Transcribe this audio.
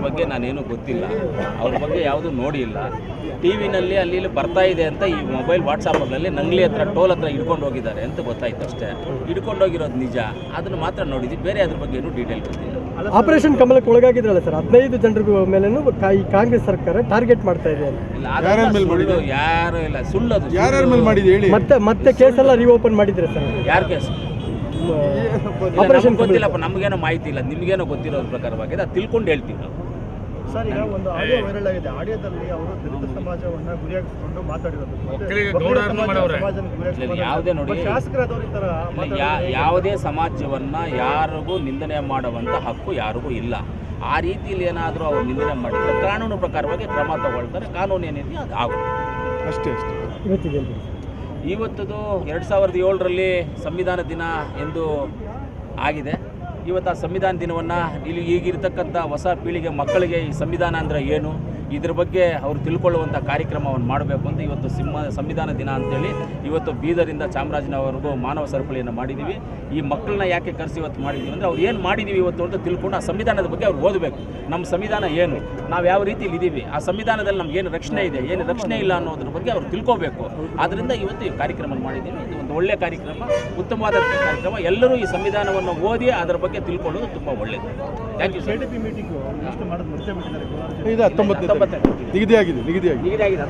ಬಗ್ಗೆ ನಾನೇನು ಗೊತ್ತಿಲ್ಲ, ಅವ್ರ ಬಗ್ಗೆ ಯಾವುದೂ ನೋಡಿಲ್ಲ. ಟಿ ವಿನಲ್ಲಿ ಅಲ್ಲಿ ಇಲ್ಲಿ ಬರ್ತಾ ಇದೆ ಅಂತ ಈ ಮೊಬೈಲ್ ವಾಟ್ಸಾಪಲ್ಲಿ ನಂಗ್ಲಿ ಹತ್ರ ಟೋಲ್ ಹತ್ರ ಹಿಡ್ಕೊಂಡು ಹೋಗಿದ್ದಾರೆ ಅಂತ ಗೊತ್ತಾಯ್ತು ಅಷ್ಟೇ. ಹಿಡ್ಕೊಂಡು ಹೋಗಿರೋದು ನಿಜ, ಅದನ್ನು ಮಾತ್ರ ನೋಡಿದ್ವಿ, ಬೇರೆ ಅದ್ರ ಬಗ್ಗೆ ಏನೂ ಡೀಟೇಲ್ ಗೊತ್ತಿಲ್ಲ. ಆಪರೇಷನ್ ಕಮಲಕ್ಕೆ ಒಳಗಾಗಿದ್ರಲ್ಲ ಸರ್, 15 ಜನರಿಗೂ ಮೇಲೇನು ಈ ಕಾಂಗ್ರೆಸ್ ಸರ್ಕಾರ ಟಾರ್ಗೆಟ್ ಮಾಡ್ತಾ ಇದೆ. ಯಾರು ಇಲ್ಲ, ಸುಳ್ಳದು. ಯಾರ್ಯಾರ ಮೇಲೆ ಮಾಡಿದೆ ಹೇಳಿ. ಮತ್ತೆ ಕೇಸೆಲ್ಲ ರಿಓಪನ್ ಮಾಡಿದ್ರೆ ಸರ್? ಯಾರ ಕೇಸು ಆಪರೇಷನ್ ಗೊತ್ತಿಲ್ಲಪ್ಪ, ನಮಗೇನೋ ಮಾಹಿತಿ ಇಲ್ಲ, ನಿಮಗೇನೋ ಗೊತ್ತಿರೋದ್ರ ಪ್ರಕಾರವಾಗಿದೆ, ಅದು ತಿಳ್ಕೊಂಡು ಹೇಳ್ತೀವಿ ನಾವು. ಸರ್, ಈಗ ಒಂದು ಆಡಿಯೋ ವೈರಲ್ ಆಗಿದೆ. ಆಡಿಯೋದಲ್ಲಿ ಅವರು ದಲಿತ ಸಮಾಜವನ್ನು ಗುರಿಯಾಗಿಸಿಕೊಂಡು ಮಾತಾಡಿರೋದು, ಯಾವುದೇ ನೋಡಿ, ಶಾಸಕರಾದವರು ಈ ಥರ ಯಾವುದೇ ಸಮಾಜವನ್ನು ಯಾರಿಗೂ ನಿಂದನೆ ಮಾಡುವಂಥ ಹಕ್ಕು ಯಾರಿಗೂ ಇಲ್ಲ. ಆ ರೀತಿಯಲ್ಲಿ ಏನಾದರೂ ಅವ್ರು ನಿಂದನೆ ಮಾಡಿದರೆ ಕಾನೂನು ಪ್ರಕಾರವಾಗಿ ಕ್ರಮ ತಗೊಳ್ತಾರೆ. ಕಾನೂನು ಏನಿದೆ ಅದು ಆಗುತ್ತೆ ಅಷ್ಟೇ. ಇವತ್ತದು 2007ರಲ್ಲಿ ಸಂವಿಧಾನ ದಿನ ಎಂದು ಆಗಿದೆ. ಇವತ್ತು ಆ ಸಂವಿಧಾನ ದಿನವನ್ನು ಇಲ್ಲಿ ಈಗಿರ್ತಕ್ಕಂಥ ಹೊಸ ಪೀಳಿಗೆ ಮಕ್ಕಳಿಗೆ ಈ ಸಂವಿಧಾನ ಅಂದರೆ ಏನು, ಇದ್ರ ಬಗ್ಗೆ ಅವರು ತಿಳ್ಕೊಳ್ಳುವಂಥ ಕಾರ್ಯಕ್ರಮವನ್ನು ಮಾಡಬೇಕು ಅಂತ ಇವತ್ತು ಸಂವಿಧಾನ ದಿನ ಅಂತೇಳಿ ಇವತ್ತು ಬೀದರಿಂದ ಚಾಮರಾಜನಗರವರೆಗೂ ಮಾನವ ಸರಪಳಿಯನ್ನು ಮಾಡಿದ್ದೀವಿ. ಈ ಮಕ್ಕಳನ್ನ ಯಾಕೆ ಕರೆಸಿ ಇವತ್ತು ಮಾಡಿದ್ದೀವಿ ಅಂದರೆ ಅವ್ರು ಏನು ಮಾಡಿದ್ದೀವಿ ಇವತ್ತು ಅಂತ ತಿಳ್ಕೊಂಡು ಆ ಸಂವಿಧಾನದ ಬಗ್ಗೆ ಅವ್ರು ಓದಬೇಕು. ನಮ್ಮ ಸಂವಿಧಾನ ಏನು, ನಾವು ಯಾವ ರೀತಿಯಲ್ಲಿ ಇದ್ದೀವಿ, ಆ ಸಂವಿಧಾನದಲ್ಲಿ ನಮಗೇನು ರಕ್ಷಣೆ ಇದೆ, ಏನು ರಕ್ಷಣೆ ಇಲ್ಲ ಅನ್ನೋದ್ರ ಬಗ್ಗೆ ಅವ್ರು ತಿಳ್ಕೋಬೇಕು. ಆದ್ದರಿಂದ ಇವತ್ತು ಈ ಕಾರ್ಯಕ್ರಮ ಮಾಡಿದ್ದೀವಿ. ಇದು ಒಂದು ಒಳ್ಳೆಯ ಕಾರ್ಯಕ್ರಮ, ಉತ್ತಮವಾದ ಕಾರ್ಯಕ್ರಮ. ಎಲ್ಲರೂ ಈ ಸಂವಿಧಾನವನ್ನು ಓದಿ ಅದರ ಬಗ್ಗೆ ತಿಳ್ಕೊಳ್ಳೋದು ತುಂಬ ಒಳ್ಳೆಯದು. Thank you sir. ಮೀಟಿಂಗು ಎಷ್ಟು ಮಾಡೋದು ಇದು 19 ನಿಗದಿಯಾಗಿದೆ.